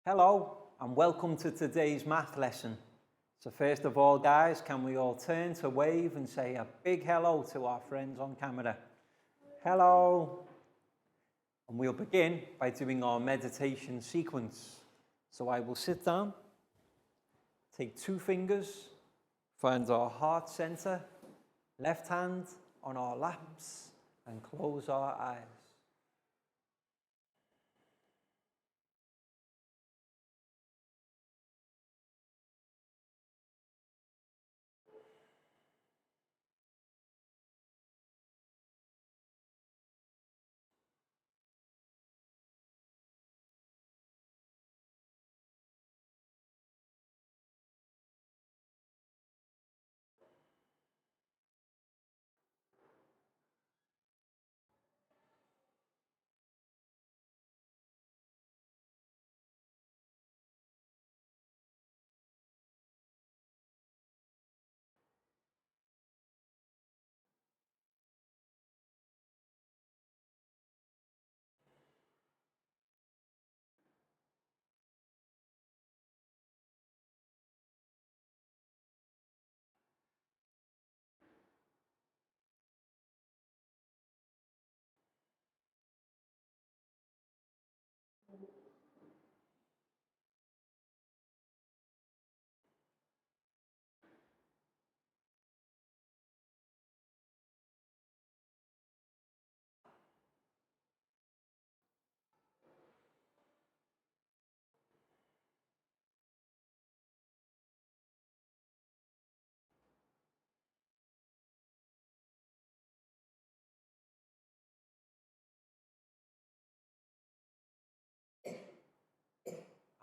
Hello and welcome to today's math lesson. So first of all, guys, can we all turn to wave and say a big hello to our friends on camera? Hello. And we'll begin by doing our meditation sequence. So I will sit down, take 2 fingers, find our heart center, left hand on our laps, and close our eyes.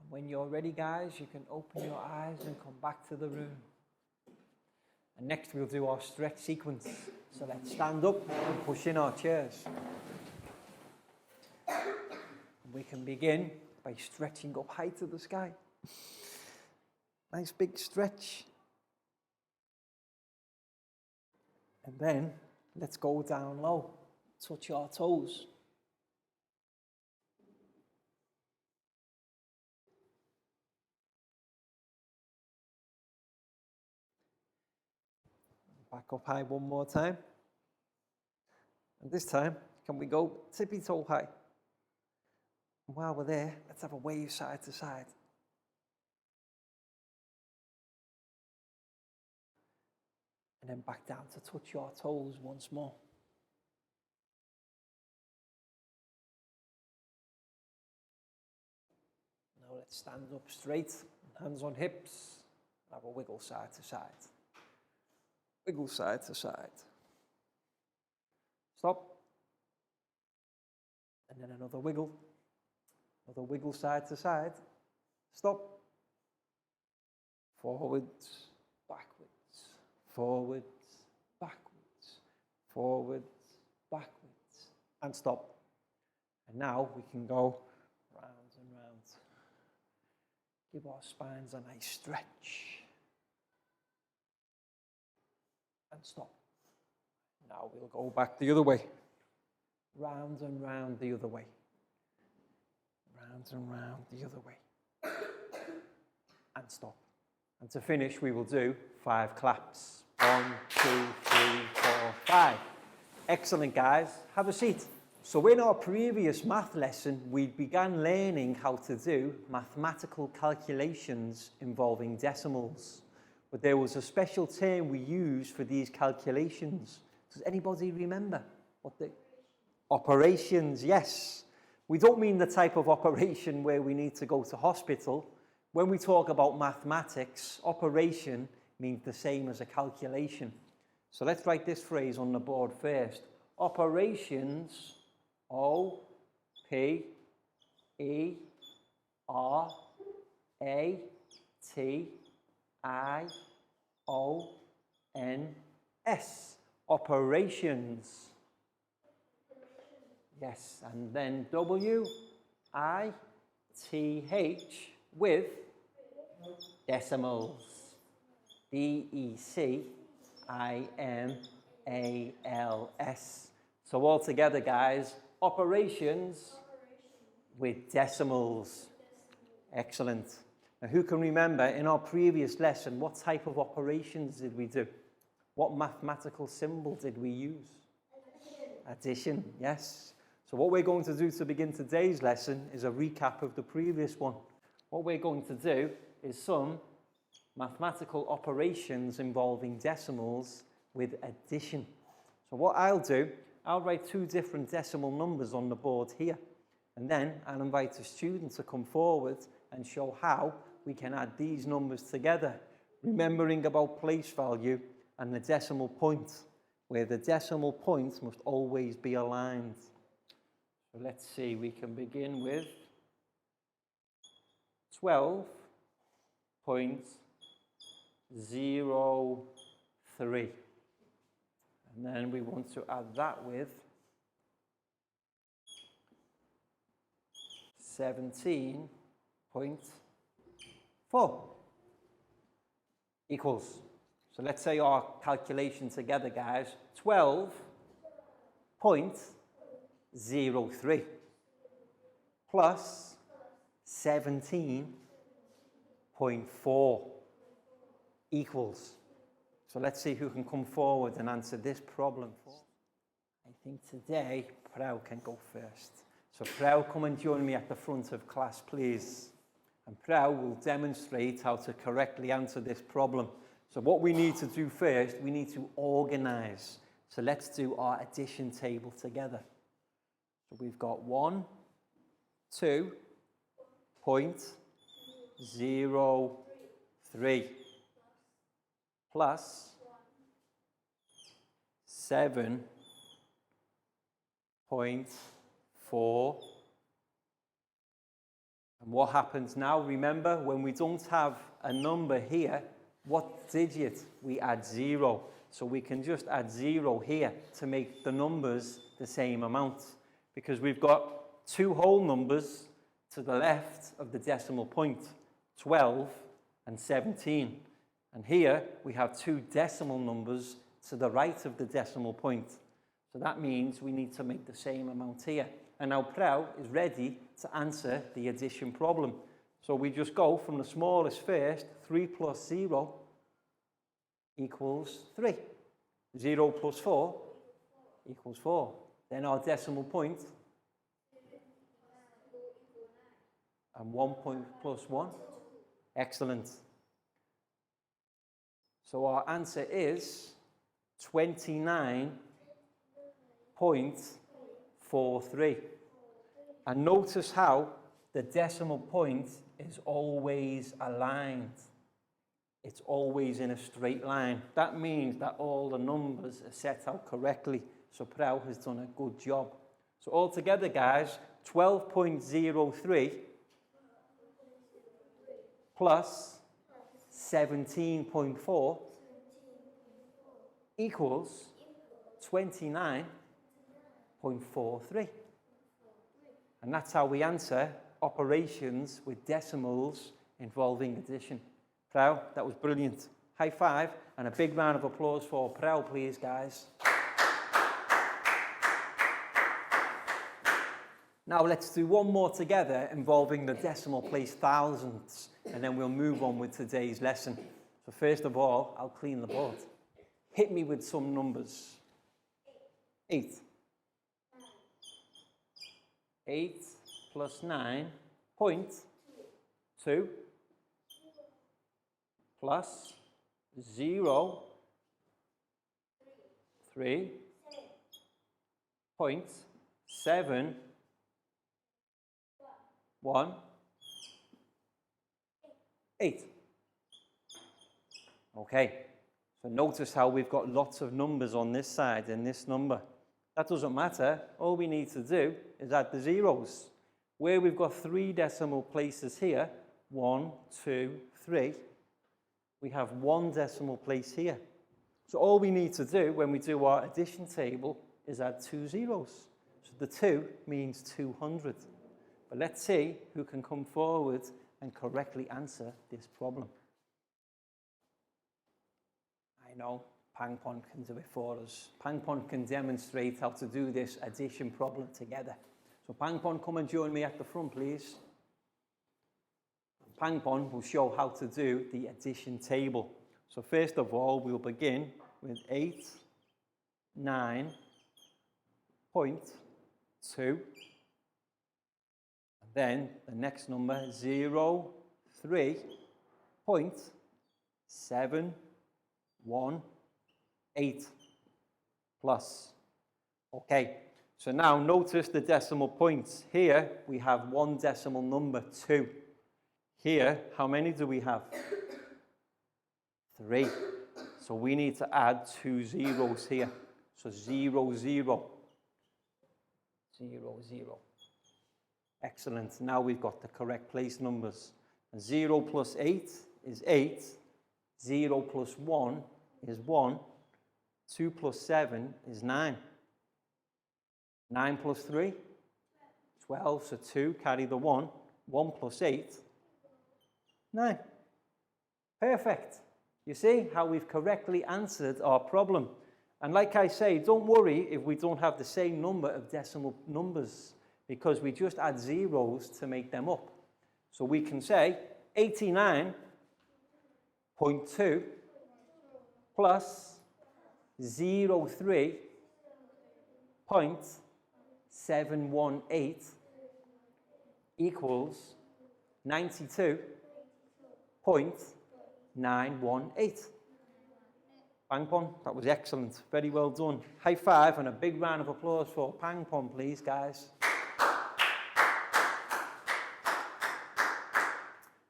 When you're ready, guys, you can open your eyes and come back to the room. And next we'll do our stretch sequence. So let's stand up and push in our chairs. We can begin by stretching up high to the sky. Nice big stretch. And then let's go down low. Touch our toes. Back up high one more time. And this time, can we go tippy toe high? And while we're there, let's have a wave side to side. And then back down to touch your toes once more. Now let's stand up straight, hands on hips, and have a wiggle side to side. Wiggle side to side. Stop. And then another wiggle. Another wiggle side to side. Stop. Forwards, backwards, forwards, backwards, forwards, backwards, and stop. And now we can go round and round. Give our spines a nice stretch. And stop. Now we'll go back the other way. Round and round the other way. Round and round the other way. And stop. And to finish, we will do 5 claps. 1, 2, 3, 4, 5. Excellent, guys. Have a seat. So in our previous math lesson, we began learning how to do mathematical calculations involving decimals. But there was a special term we used for these calculations. Does anybody remember what the operations? Yes. We don't mean the type of operation where we need to go to hospital. When we talk about mathematics, operation means the same as a calculation. So let's write this phrase on the board first. Operations, O-P-E-R-A-T I-O-N-S. Operations. Yes, and then W-I-T-H with decimals. D-E-C-I-M-A-L-S. So all together, guys, operations with decimals. Excellent. Now, who can remember in our previous lesson, what type of operations did we do? What mathematical symbol did we use? Addition, yes. So what we're going to do to begin today's lesson is a recap of the previous one. What we're going to do is some mathematical operations involving decimals with addition. So what I'll do, I'll write two different decimal numbers on the board here, and then I'll invite a student to come forward and show how we can add these numbers together, remembering about place value and the decimal point, where the decimal points must always be aligned. So let's see, we can begin with 12.03. And then we want to add that with 17.4 equals. So let's say our calculation together, guys. 12.03 plus 17.4 equals. So let's see who can come forward and answer this problem. I think today Prau can go first. So Prau, come and join me at the front of class, please. And Prau will demonstrate how to correctly answer this problem. So what we need to do first, we need to organize. So let's do our addition table together. So we've got 2.03 plus 7.4. And what happens now? Remember, when we don't have a number here, what digit? We add 0. So we can just add 0 here to make the numbers the same amount, because we've got two whole numbers to the left of the decimal point, 12 and 17. And here we have two decimal numbers to the right of the decimal point. So that means we need to make the same amount here. And now Prau is ready to answer the addition problem. So we just go from the smallest first. 3 plus 0 equals 3. 0 plus 4 equals 4. Then our decimal point. And 1 point plus 1. Excellent. So our answer is 29.43. And notice how the decimal point is always aligned. It's always in a straight line. That means that all the numbers are set out correctly. So Prau has done a good job. So altogether, guys, 12.03 plus 17.4 equals 29.43. And that's how we answer operations with decimals involving addition. Prau, that was brilliant. High five and a big round of applause for Prau, please, guys. Now let's do one more together involving the decimal place thousands, and then we'll move on with today's lesson. So first of all, I'll clean the board. Hit me with some numbers. 8. 8 plus 9.2 plus 0, 3.7, 1, 8. Okay, so notice how we've got lots of numbers on this side and this number. That doesn't matter. All we need to do is add the zeros. Where we've got 3 decimal places here, 1, 2, 3, we have 1 decimal place here. So all we need to do when we do our addition table is add 2 zeros. So the 2 means 200. But let's see who can come forward and correctly answer this problem. I know Pangpon can do it for us. Pangpon can demonstrate how to do this addition problem together. So Pangpon, come and join me at the front, please. Pangpon will show how to do the addition table. So first of all, we'll begin with 89.2. Then the next number, 03.718 plus. Okay, so now notice the decimal points. Here we have one decimal number, 2. Here, how many do we have? 3. So we need to add 2 zeros here. So 0, 0. 0, 0. Excellent. Now we've got the correct place numbers. 0 plus 8 is 8. 0 plus 1 is 1. 2 plus 7 is 9. 9 plus 3? 12. So 2, carry the 1. 1 plus 8? 9. Perfect. You see how we've correctly answered our problem. And like I say, don't worry if we don't have the same number of decimal numbers, because we just add zeros to make them up. So we can say 89.2 plus 03.718 equals 92.918. Pangpon, that was excellent. Very well done. High five and a big round of applause for Pangpon, please, guys.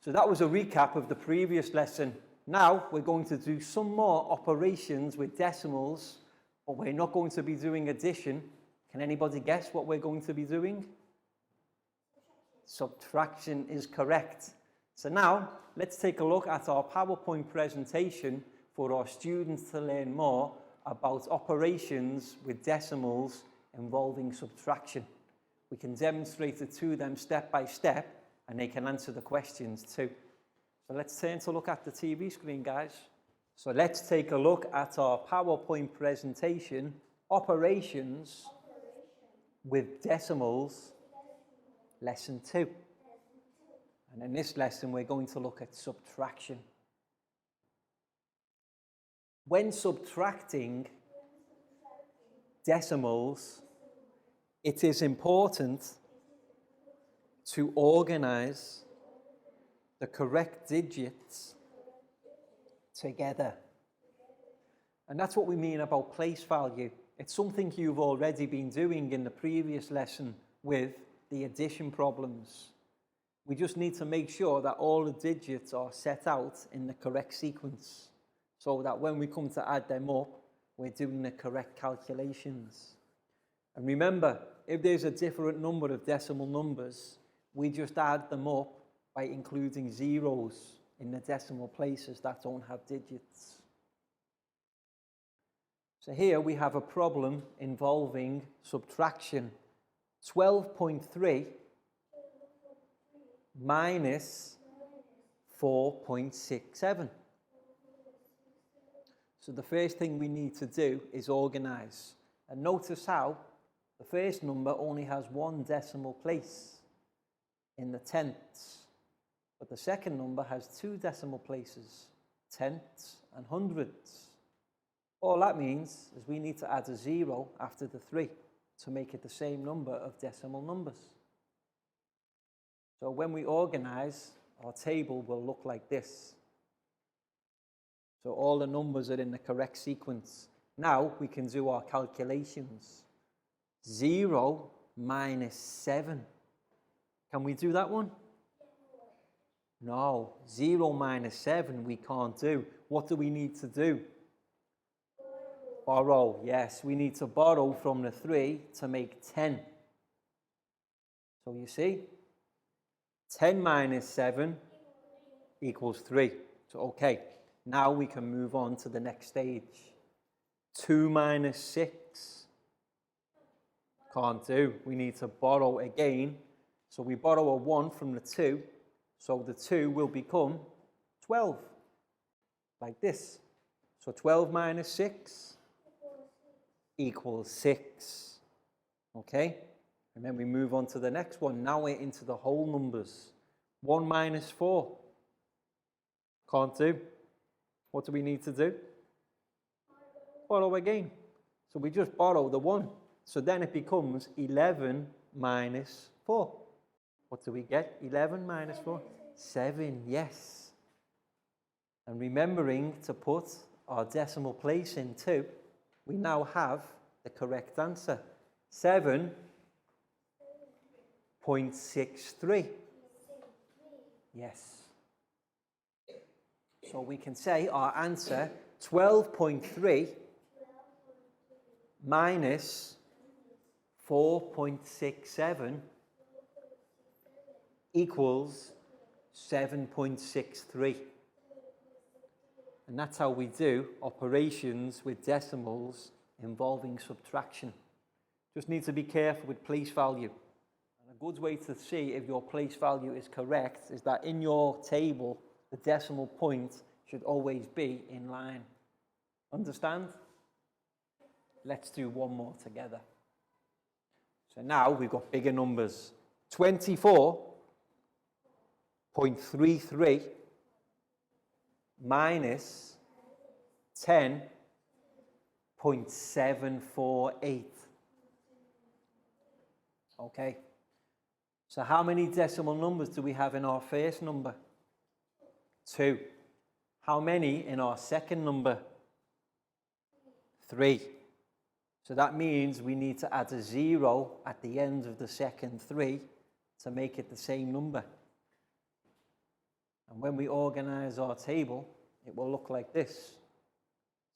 So that was a recap of the previous lesson. Now we're going to do some more operations with decimals, but we're not going to be doing addition. Can anybody guess what we're going to be doing? Subtraction is correct. So now let's take a look at our PowerPoint presentation for our students to learn more about operations with decimals involving subtraction. We can demonstrate it to them step by step, and they can answer the questions too. So let's turn to look at the TV screen, guys. So let's take a look at our PowerPoint presentation, operations with decimals, lesson 2. And in this lesson, we're going to look at subtraction. When subtracting decimals, it is important to organize the correct digits together. And that's what we mean about place value. It's something you've already been doing in the previous lesson with the addition problems. We just need to make sure that all the digits are set out in the correct sequence, so that when we come to add them up, we're doing the correct calculations. And remember, if there's a different number of decimal numbers, we just add them up by including zeros in the decimal places that don't have digits. So here we have a problem involving subtraction. 12.3 minus 4.67. So the first thing we need to do is organize. And notice how the first number only has one decimal place in the tenths, but the second number has 2 decimal places, tenths and hundredths. All that means is we need to add a 0 after the 3 to make it the same number of decimal numbers. So when we organize, our table will look like this. So all the numbers are in the correct sequence. Now we can do our calculations. 0 minus 7. Can we do that one? No. 0 minus 7 we can't do. What do we need to do? Borrow. Yes, we need to borrow from the 3 to make 10. So you see, 10 minus 7 equals 3. So okay, now we can move on to the next stage. 2 minus 6. Can't do. We need to borrow again. So we borrow a 1 from the 2. So the 2 will become 12. Like this. So 12 minus 6 equals 6. Okay? And then we move on to the next one. Now we're into the whole numbers. 1 minus 4. Can't do. What do we need to do? Borrow again. So we just borrow the 1. So then it becomes 11 minus 4. What do we get? 11 minus 4? 7, yes. And remembering to put our decimal place in too, we now have the correct answer. 7.63. Yes. So we can say our answer, 12.3 minus 4.67 equals 7.63. And that's how we do operations with decimals involving subtraction. Just need to be careful with place value. And a good way to see if your place value is correct is that in your table, the decimal point should always be in line. Understand? Let's do one more together. So now we've got bigger numbers. 24.33 minus 10.748. Okay. So how many decimal numbers do we have in our first number? 2. How many in our second number? 3. So that means we need to add a 0 at the end of the second 3 to make it the same number. And when we organize our table, it will look like this.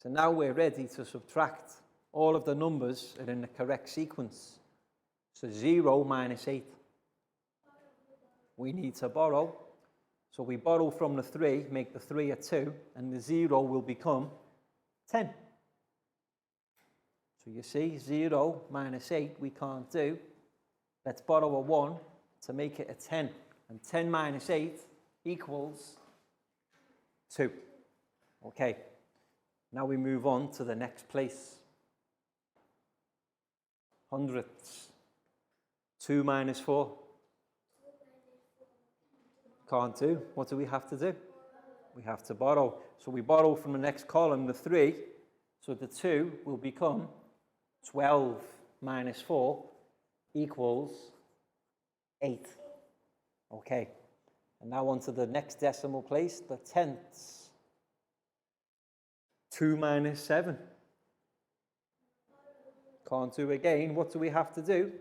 So now we're ready to subtract. All of the numbers are in the correct sequence. So 0 minus 8. We need to borrow. So we borrow from the 3, make the 3 a 2, and the 0 will become 10. So you see, 0 minus 8 we can't do. Let's borrow a 1 to make it a 10. And 10 minus 8 equals 2. Okay, now we move on to the next place. Hundredths. 2 minus 4. Can't do. What do we have to do? We have to borrow. So we borrow from the next column, the 3. So the 2 will become 12 minus 4 equals 8. Okay. And now on to the next decimal place, the tenths. 2 minus 7. Can't do again. What do we have to do?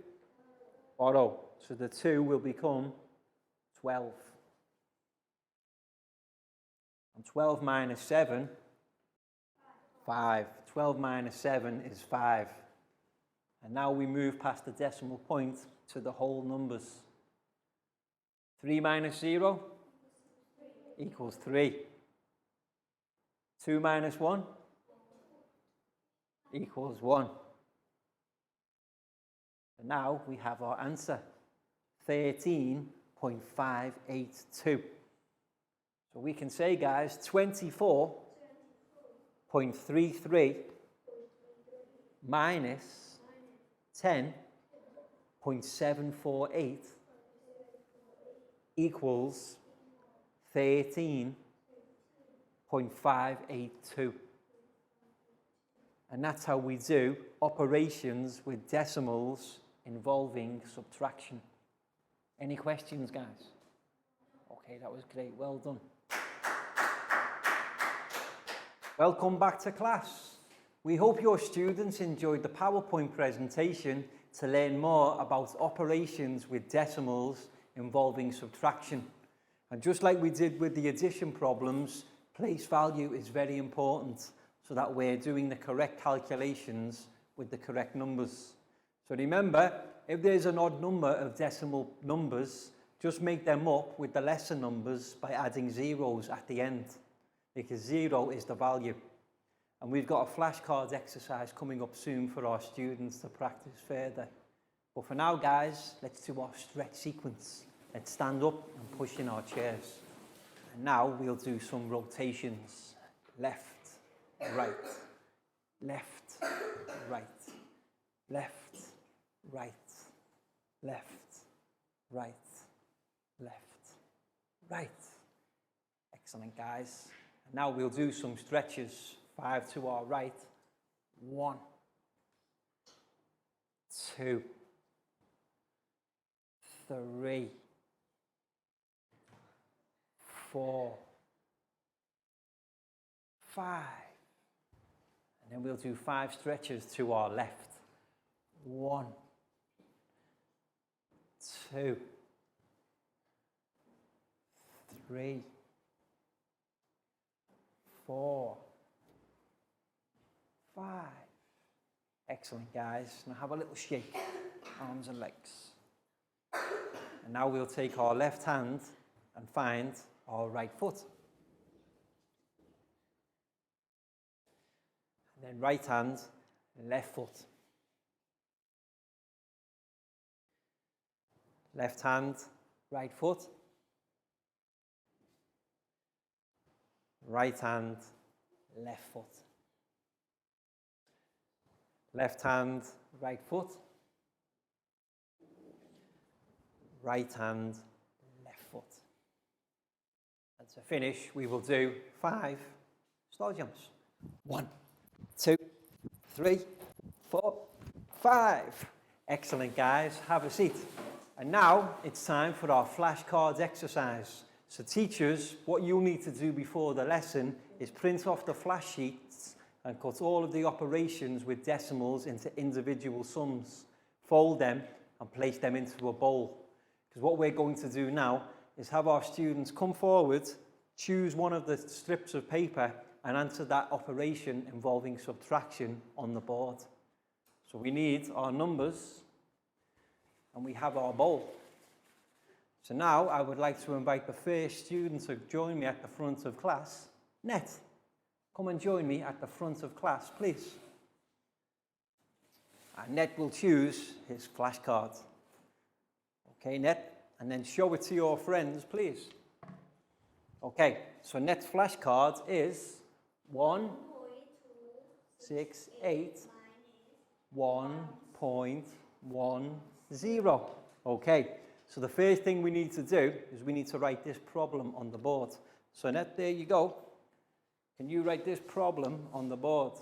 Borrow. So the 2 will become 12. And 12 minus 7, 5. 12 minus 7 is 5. And now we move past the decimal point to the whole numbers. 3 minus 0 equals 3. 2 minus 1 equals 1. And now we have our answer, 13.582. So we can say, guys, 24.33 minus 10.748 equals 13.582. And that's how we do operations with decimals involving subtraction. Any questions, guys? Okay, that was great. Well done. Welcome back to class. We hope your students enjoyed the PowerPoint presentation to learn more about operations with decimals involving subtraction. And just like we did with the addition problems, place value is very important so that we're doing the correct calculations with the correct numbers. So remember, if there's an odd number of decimal numbers, just make them up with the lesser numbers by adding zeros at the end, because 0 is the value. And we've got a flashcards exercise coming up soon for our students to practice further. But for now, guys, let's do our stretch sequence. Let's stand up and push in our chairs. And now we'll do some rotations. Left, right, left, right, left, right, left, right, left, Right. Excellent, guys. And now we'll do some stretches. 5 to our right. 1, 2, 3, 4, 5. And then we'll do 5 stretches to our left. 1, 2, 3, 4, 5. Excellent, guys. Now have a little shake, arms and legs. And now we'll take our left hand and find our right foot. And then right hand, left foot. Left hand, right foot. Right hand, left foot. Left hand, right foot. Right hand, left foot. And to finish, we will do 5 star jumps. 1, 2, 3, 4, 5. Excellent, guys. Have a seat. And now it's time for our flashcards exercise. So teachers, what you'll need to do before the lesson is print off the flash sheets and cut all of the operations with decimals into individual sums. Fold them and place them into a bowl. Because what we're going to do now is have our students come forward, choose one of the strips of paper and answer that operation involving subtraction on the board. So we need our numbers and we have our bowl. So now I would like to invite the first student to join me at the front of class. Net, come and join me at the front of class, please. And Net will choose his flashcard. Okay, Net, and then show it to your friends, please. Okay, so Net's flashcard is 1.68 1.10. Okay, so the first thing we need to do is we need to write this problem on the board. So Net, there you go. Can you write this problem on the board?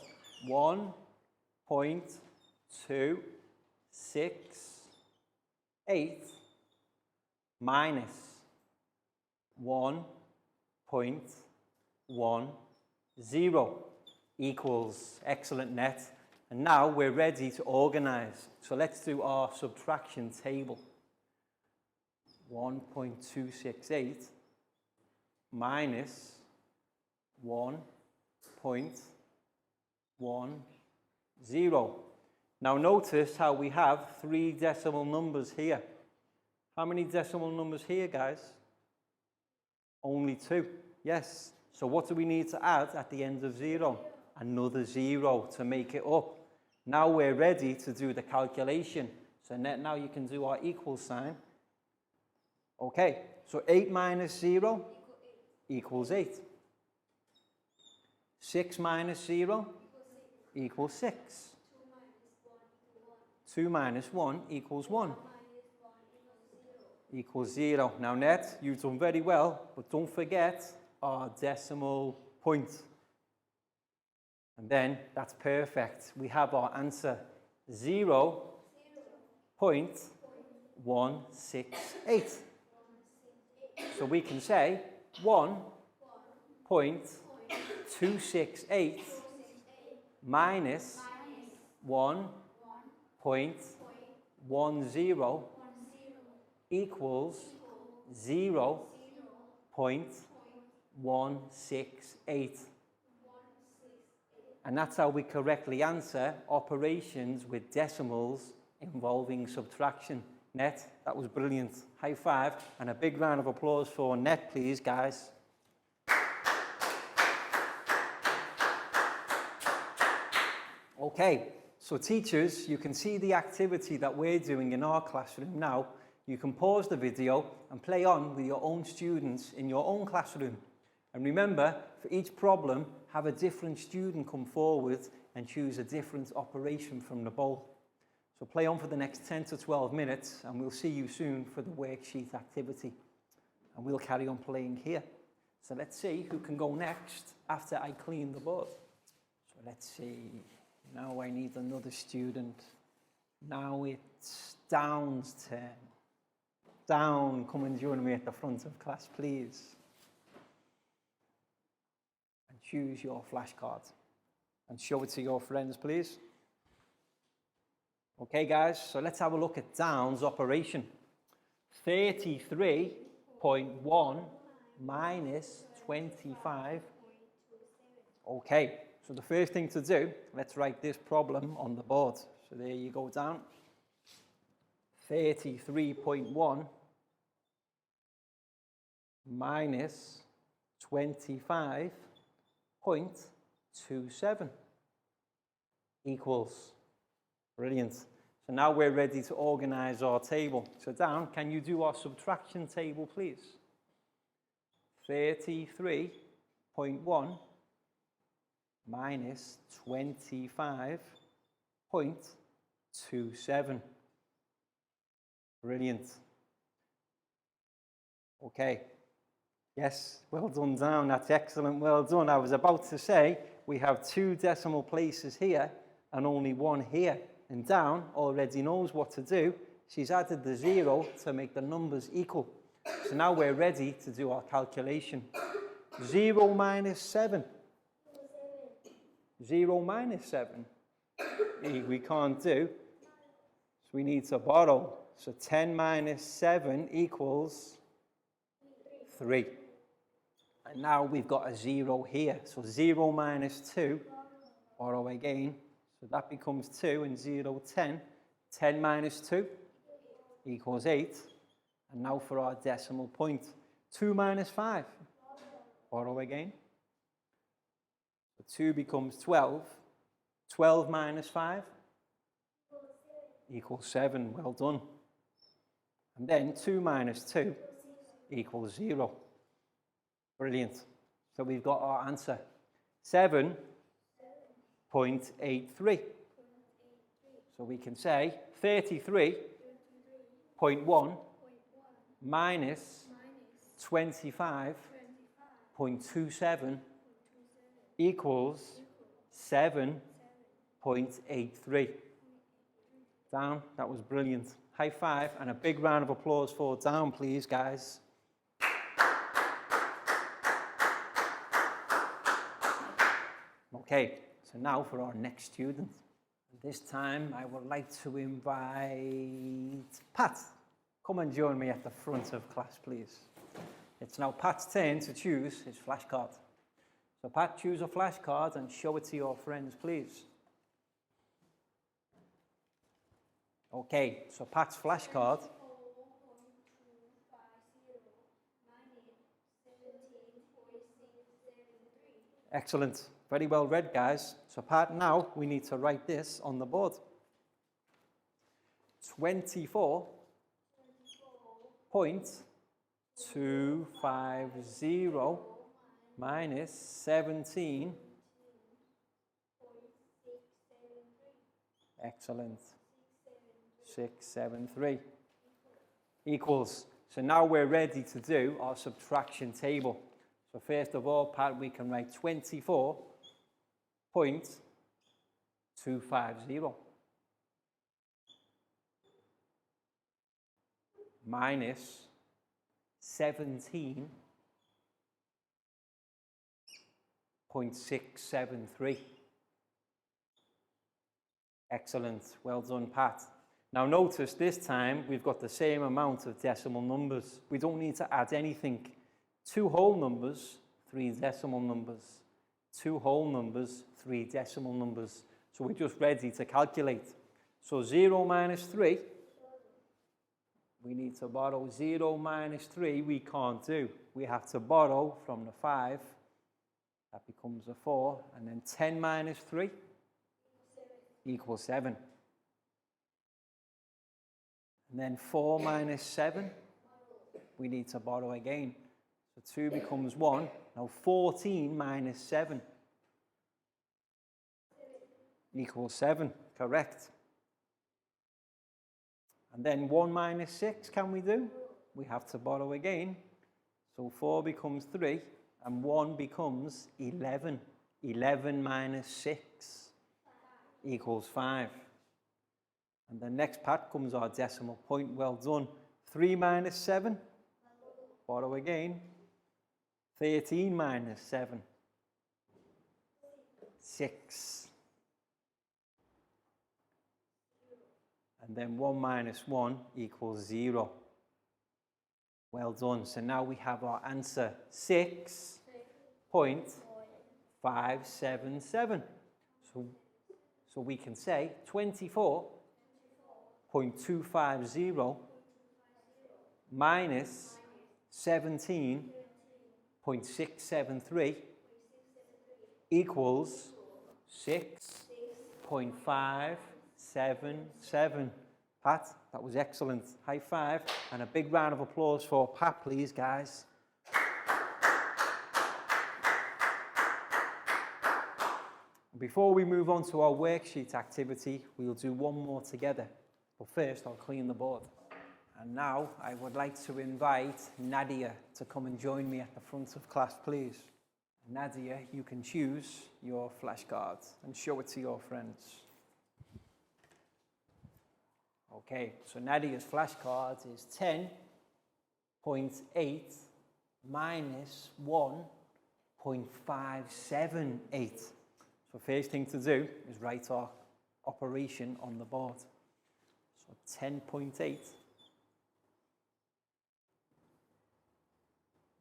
1.268 minus 1.10 equals, excellent, Net. And now we're ready to organize. So let's do our subtraction table. 1.268 minus 1.10. Now notice how we have 3 decimal numbers here. How many decimal numbers here, guys? Only 2. Yes. So what do we need to add at the end of 0? Another 0 to make it up. Now we're ready to do the calculation. So now you can do our equal sign. Okay, so 8 minus 0 equals 8. 6 minus 0 equals 6. 2 minus 1 equals 1. Equals 0. Now, Net, you've done very well, but don't forget our decimal point. And then that's perfect. We have our answer 0.168. So we can say 1.268 minus 1.10 equals 0.168. And that's how we correctly answer operations with decimals involving subtraction. Net, that was brilliant. High five and a big round of applause for Net, please, guys. Okay, so teachers, you can see the activity that we're doing in our classroom now. You can pause the video and play on with your own students in your own classroom. And remember, for each problem, have a different student come forward and choose a different operation from the bowl. So play on for the next 10 to 12 minutes and we'll see you soon for the worksheet activity. and we'll carry on playing here. So let's see who can go next after I clean the board. So let's see, now I need another student. Now it's Down's turn. Down, come and join me at the front of class, please. And choose your flashcard and show it to your friends, please. Okay, guys, so let's have a look at Down's operation. 33.1 minus 25. Okay, so the first thing to do, let's write this problem on the board. So there you go, Down. 33.1 minus 25.27 equals. Brilliant. So now we're ready to organize our table. So Down, can you do our subtraction table, please? 33.1 minus 25.27. Brilliant. Okay. Yes, well done, Down. That's excellent. Well done. I was about to say we have 2 decimal places here and only 1 here. And Down already knows what to do. She's added the 0 to make the numbers equal. So now we're ready to do our calculation. 0 minus 7. 0 minus 7. We can't do. So we need to borrow. So 10 minus 7 equals 3. And now we've got a 0 here. So 0 minus 2, borrow again. So that becomes 2 and 0, 10. 10 minus 2 equals 8. And now for our decimal point. 2 minus 5, borrow again. So 2 becomes 12. 12 minus 5 equals 7. Well done. And then 2 minus 2 equals 0. Brilliant. So we've got our answer. 7.83. So we can say 33.1 minus 25.27 equals 7.83. Down, that was brilliant. High five and a big round of applause for Down, please, guys. Okay, so now for our next student. This time I would like to invite Pat. Come and join me at the front of class, please. It's now Pat's turn to choose his flashcard. So Pat, choose a flashcard and show it to your friends, please. Okay, so Pat's flashcard. Excellent. Very well read, guys. So Pat, now we need to write this on the board. 24.250 minus 17. Excellent. 673 equals. So now we're ready to do our subtraction table. So first of all, Pat, we can write 24.250 minus 17.673. Excellent. Well done, Pat. Now notice this time we've got the same amount of decimal numbers. We don't need to add anything. 2 whole numbers, 3 decimal numbers. 2 whole numbers, 3 decimal numbers. So we're just ready to calculate. So 0 minus 3, we need to borrow. 0 minus 3 we can't do. We have to borrow from the 5. That becomes a 4. And then 10 minus 3 equals 7. And then 4 minus 7, we need to borrow again. So 2 becomes 1. Now 14 minus 7 equals 7. Correct. And then 1 minus 6, can we do? We have to borrow again. So 4 becomes 3, and 1 becomes 11. 11 minus 6 equals 5. And the next part comes our decimal point. Well done. 3 minus 7. Borrow again. 13 minus 7. 6. And then 1 minus 1 equals 0. Well done. So now we have our answer, 6.577. So we can say 24.250 minus 17.673 equals 6.577. Pat, that was excellent. High five and a big round of applause for Pat, please, guys. Before we move on to our worksheet activity, we'll do one more together. But first, I'll clean the board. And now I would like to invite Nadia to come and join me at the front of class, please. Nadia, you can choose your flashcards and show it to your friends. Okay, so Nadia's flashcard is 10.8 minus 1.578. So first thing to do is write our operation on the board. So 10.8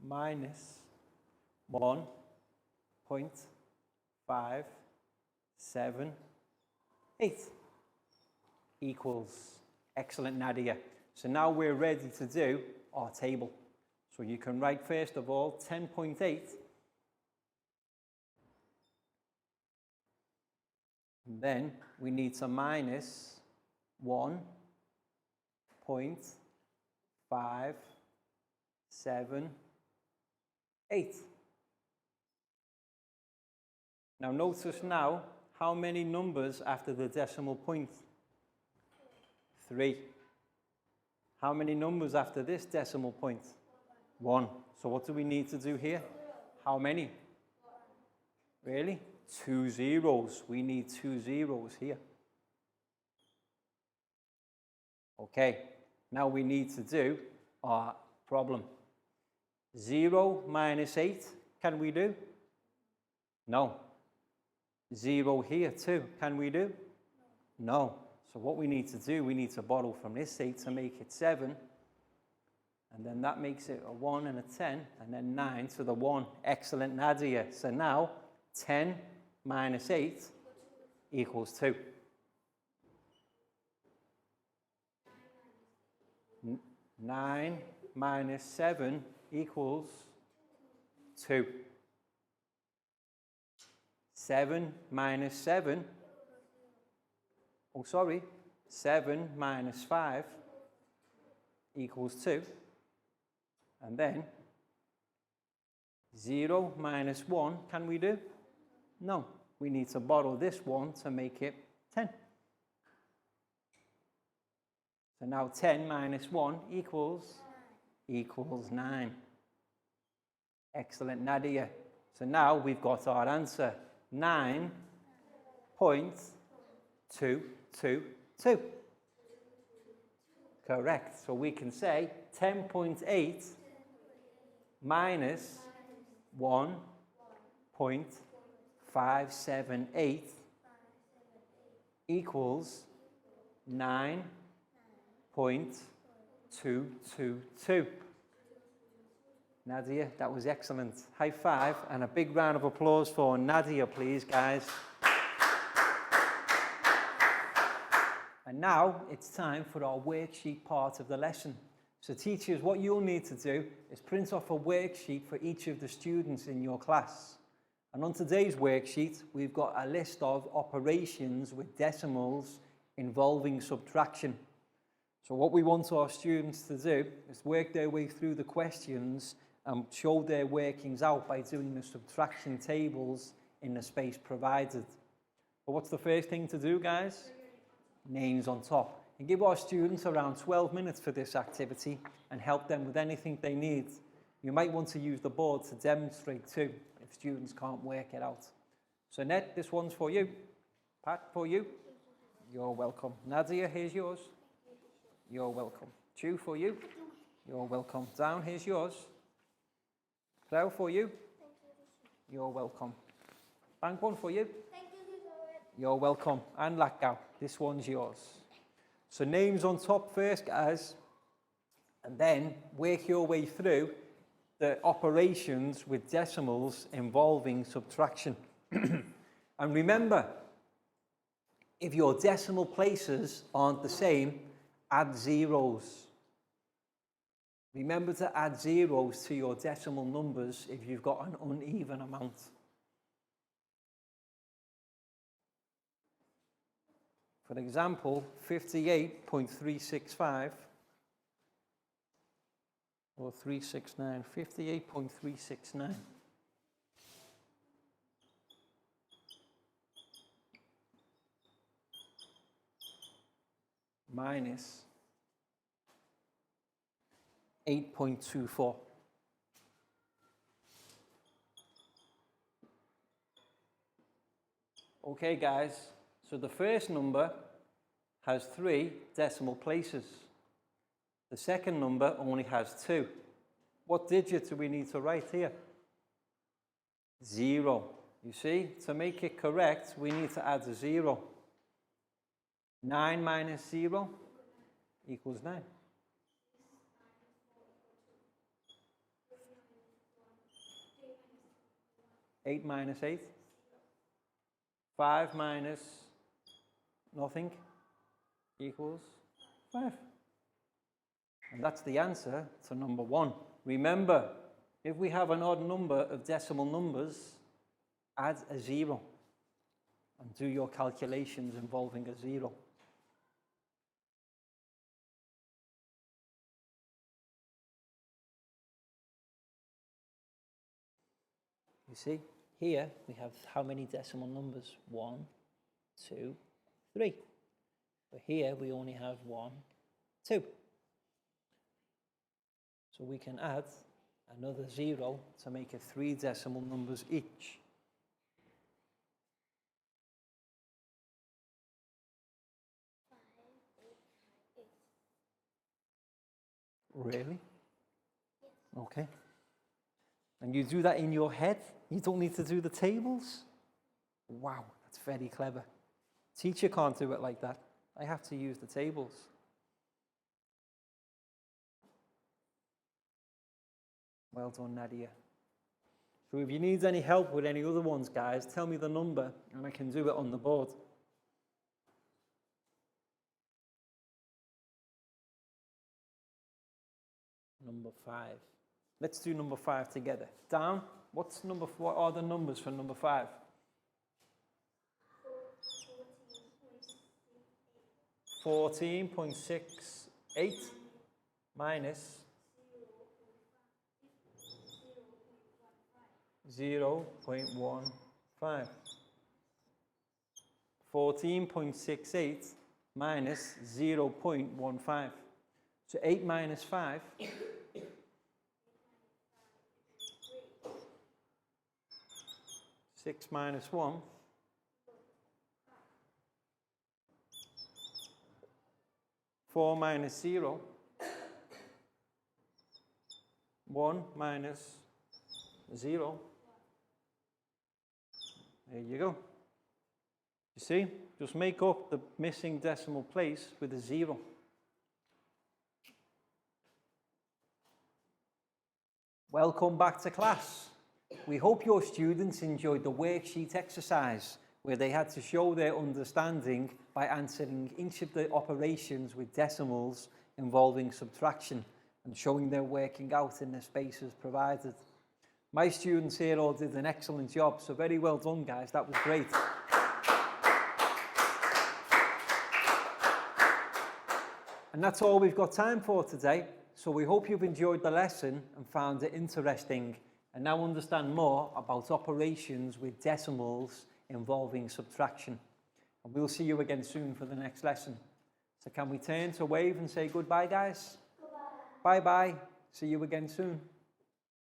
minus 1.578 equals, excellent, Nadia. So now we're ready to do our table. So you can write first of all 10.8 and then we need to minus 1.578. Now notice now how many numbers after the decimal point? 3. How many numbers after this decimal point? 1. So what do we need to do here? How many? Really? 2 zeros. We need 2 zeros here. Okay, now we need to do our problem. 0 minus 8, can we do? No. 0 here too, can we do? No. So what we need to do, we need to borrow from this 8 to make it 7. And then that makes it a 1 and a 10, and then 9 to the 1. Excellent, Nadia. So now 10 minus 8 equals 2. 9 minus 7 equals 2. 7 minus 7, oh sorry, 7 minus 5 equals 2. And then 0 minus 1, can we do? No, we need to borrow this 1 to make it 10. So now 10 minus 1 equals 9. Excellent, Nadia. So now we've got our answer, 9.222. Correct. So we can say 10.8 minus 1.578 equals 9.222. Nadia, that was excellent. High five and a big round of applause for Nadia, please, guys. And now it's time for our worksheet part of the lesson. So teachers, what you'll need to do is print off a worksheet for each of the students in your class. And on today's worksheet, we've got a list of operations with decimals involving subtraction. So what we want our students to do is work their way through the questions and show their workings out by doing the subtraction tables in the space provided. But what's the first thing to do, guys? Names on top. And give our students around 12 minutes for this activity and help them with anything they need. You might want to use the board to demonstrate too, if students can't work it out. So Ned, this one's for you. Pat, for you. You're welcome. Nadia, here's yours. You're welcome. Chu, for you. You're welcome. Down, here's yours. Cleo, for you. You're welcome. Bank one for you. You're welcome. And Lakgao, this one's yours. So names on top first, guys, and then work your way through the operations with decimals involving subtraction. And remember, if your decimal places aren't the same, add zeros. Remember to add zeros to your decimal numbers if you've got an uneven amount. For example, 58.365 or 369, 58.369. Minus 8.24. Okay, guys, so the first number has 3 decimal places. The second number only has 2. What digit do we need to write here? 0. You see, to make it correct, we need to add a 0. 9 minus 0 equals 9. 8 minus 8. 5 minus nothing equals 5. And that's the answer to number 1. Remember, if we have an odd number of decimal numbers, add a 0 and do your calculations involving a 0. You see, here we have how many decimal numbers? 1, 2, 3. But here we only have 1, 2. So we can add another 0 to make it 3 decimal numbers each. Really? Okay. And you do that in your head? You don't need to do the tables? Wow, that's very clever. Teacher can't do it like that. I have to use the tables. Well done, Nadia. So if you need any help with any other ones, guys, tell me the number and I can do it on the board. Number 5. Let's do number 5 together. Down. What are the numbers for number 5? 14.68 minus 0.15. 14.68 minus 0.15. So 8 minus 5. 6 minus 1. 4 minus 0. 1 minus 0. There you go. You see? Just make up the missing decimal place with a 0. Welcome back to class. We hope your students enjoyed the worksheet exercise where they had to show their understanding by answering each of the operations with decimals involving subtraction and showing their working out in the spaces provided. My students here all did an excellent job, so very well done, guys. That was great. And that's all we've got time for today. So we hope you've enjoyed the lesson and found it interesting and now understand more about operations with decimals involving subtraction. And we'll see you again soon for the next lesson. So can we turn to wave and say goodbye, guys? Goodbye. Bye-bye. See you again soon.